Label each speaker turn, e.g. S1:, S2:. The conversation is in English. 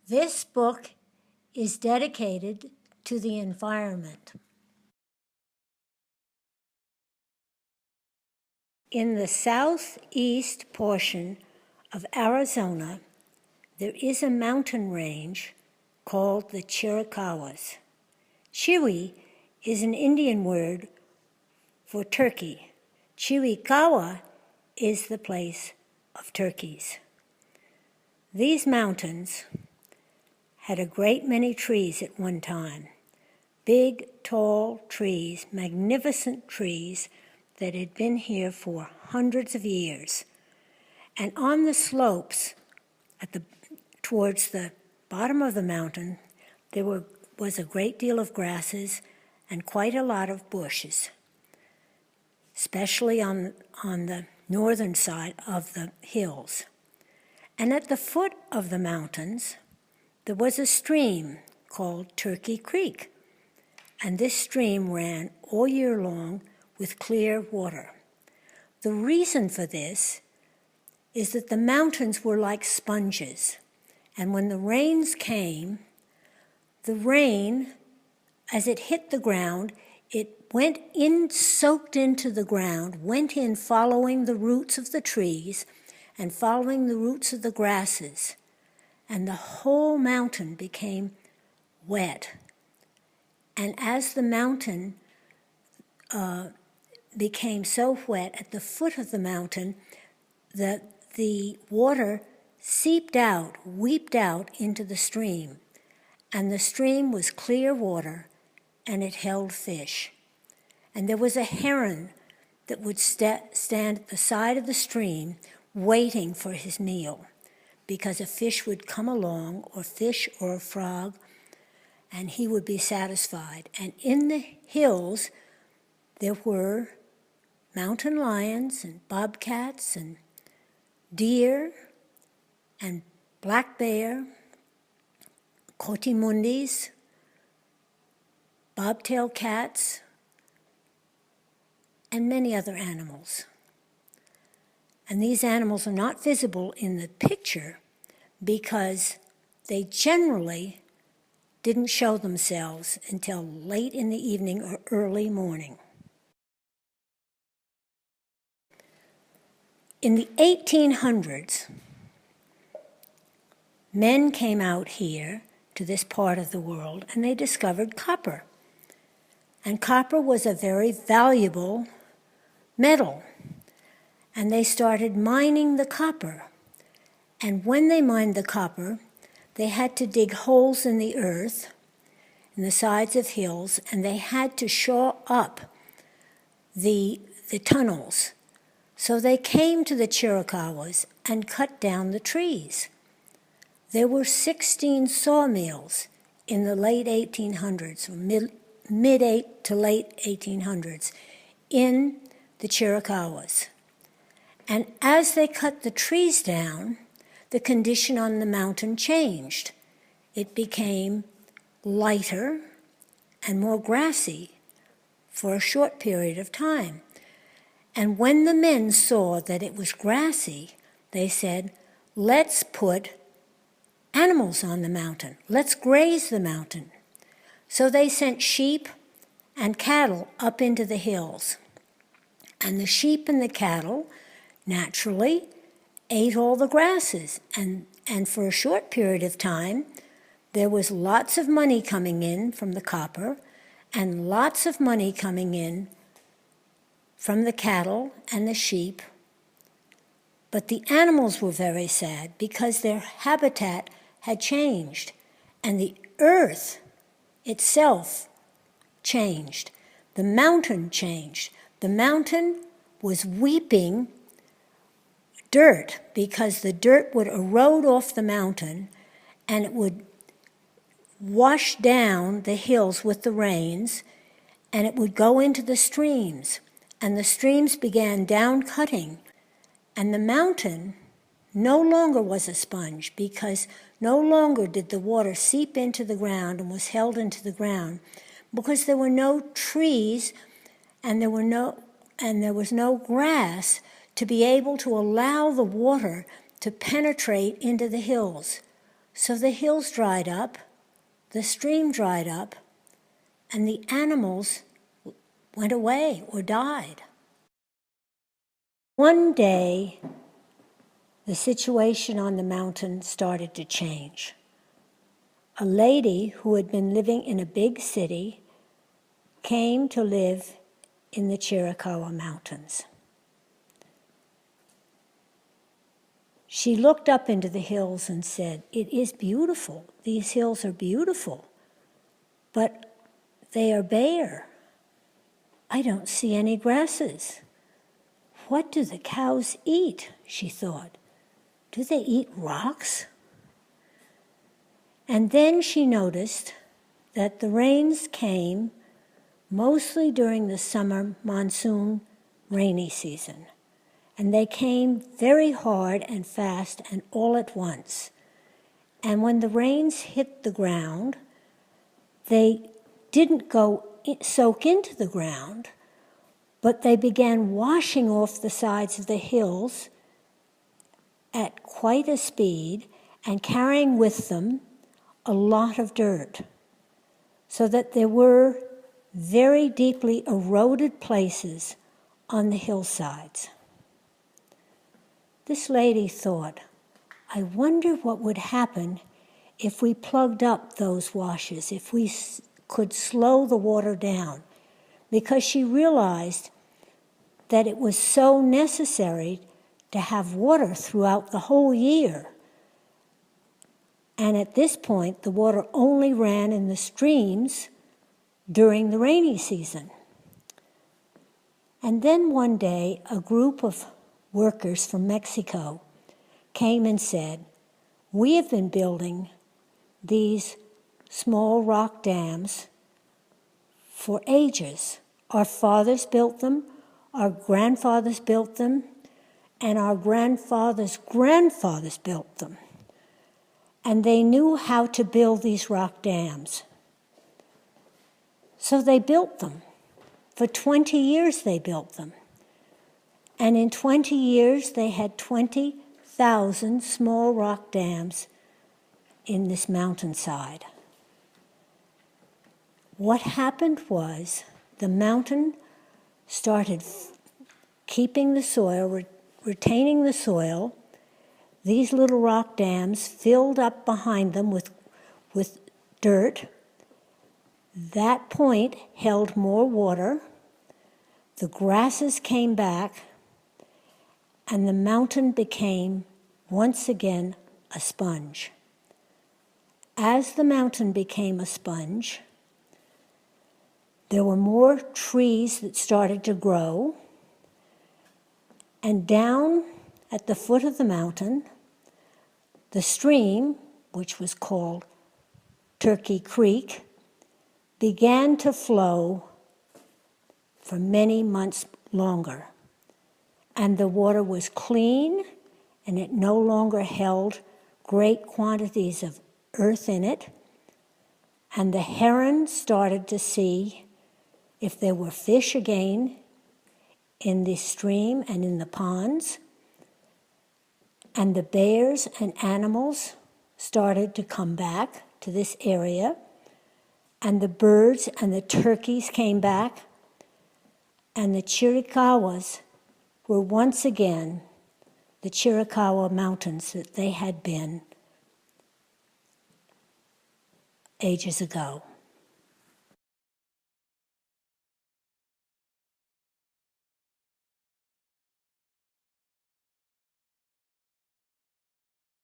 S1: This book is dedicated to the environment. In the southeast portion of Arizona, there is a mountain range called the Chiricahuas. Chiri is an Indian word for turkey. Chiricahua is the place of turkeys. These mountains had a great many trees at one time. Big, tall trees, magnificent trees that had been here for hundreds of years. And on the slopes towards the bottom of the mountain, there was a great deal of grasses and quite a lot of bushes, especially on the northern side of the hills. And at the foot of the mountains, there was a stream called Turkey Creek. And this stream ran all year long with clear water. The reason for this is that the mountains were like sponges. And when the rains came, the rain, as it hit the ground, it went in, soaked into the ground, went in following the roots of the trees and following the roots of the grasses. And the whole mountain became wet. And as the mountain became so wet at the foot of the mountain that the water weeped out into the stream. And the stream was clear water, and it held fish. And there was a heron that would stand at the side of the stream waiting for his meal, because a fish would come along, or fish or a frog, and he would be satisfied. And in the hills, there were mountain lions and bobcats and deer and black bear, cotimundis, bobtail cats, and many other animals. And these animals are not visible in the picture because they generally didn't show themselves until late in the evening or early morning. In the 1800s, men came out here to this part of the world and they discovered copper. And copper was a very valuable metal. And they started mining the copper. And when they mined the copper, they had to dig holes in the earth, in the sides of hills, and they had to shore up the tunnels. So they came to the Chiricahuas and cut down the trees. There were 16 sawmills in the late 1800s, or mid to late 1800s, in the Chiricahuas. And as they cut the trees down, the condition on the mountain changed. It became lighter and more grassy for a short period of time. And when the men saw that it was grassy, they said, let's put animals on the mountain. Let's graze the mountain. So they sent sheep and cattle up into the hills. And the sheep and the cattle naturally ate all the grasses. And for a short period of time, there was lots of money coming in from the copper and lots of money coming in from the cattle and the sheep. But the animals were very sad because their habitat had changed and the earth itself changed. The mountain changed. The mountain was weeping dirt because the dirt would erode off the mountain and it would wash down the hills with the rains and it would go into the streams. And the streams began down-cutting. And the mountain no longer was a sponge because no longer did the water seep into the ground and was held into the ground because there were no trees and there was no grass to be able to allow the water to penetrate into the hills. So the hills dried up, the stream dried up, and the animals went away or died. One day, the situation on the mountain started to change. A lady who had been living in a big city came to live in the Chiricahua Mountains. She looked up into the hills and said, "It is beautiful. These hills are beautiful, but they are bare. I don't see any grasses. What do the cows eat?" she thought. "Do they eat rocks?" And then she noticed that the rains came mostly during the summer monsoon rainy season. And they came very hard and fast and all at once. And when the rains hit the ground, they didn't soak into the ground, but they began washing off the sides of the hills at quite a speed and carrying with them a lot of dirt, so that there were very deeply eroded places on the hillsides. This lady thought, "I wonder what would happen if we plugged up those washes, if we could slow the water down," because she realized that it was so necessary to have water throughout the whole year. And at this point, the water only ran in the streams during the rainy season. And then one day, a group of workers from Mexico came and said, "We have been building these small rock dams for ages. Our fathers built them, our grandfathers built them, and our grandfathers' grandfathers built them. And they knew how to build these rock dams. So they built them. For 20 years they built them. And in 20 years, they had 20,000 small rock dams in this mountainside." What happened was the mountain started keeping the soil, retaining the soil. These little rock dams filled up behind them with dirt. That point held more water. The grasses came back, and the mountain became, once again, a sponge. As the mountain became a sponge, there were more trees that started to grow, and down at the foot of the mountain, the stream, which was called Turkey Creek, began to flow for many months longer. And the water was clean, and it no longer held great quantities of earth in it. And the heron started to see if there were fish again in the stream and in the ponds. And the bears and animals started to come back to this area. And the birds and the turkeys came back. And the Chiricahuas were once again the Chiricahua Mountains that they had been ages ago.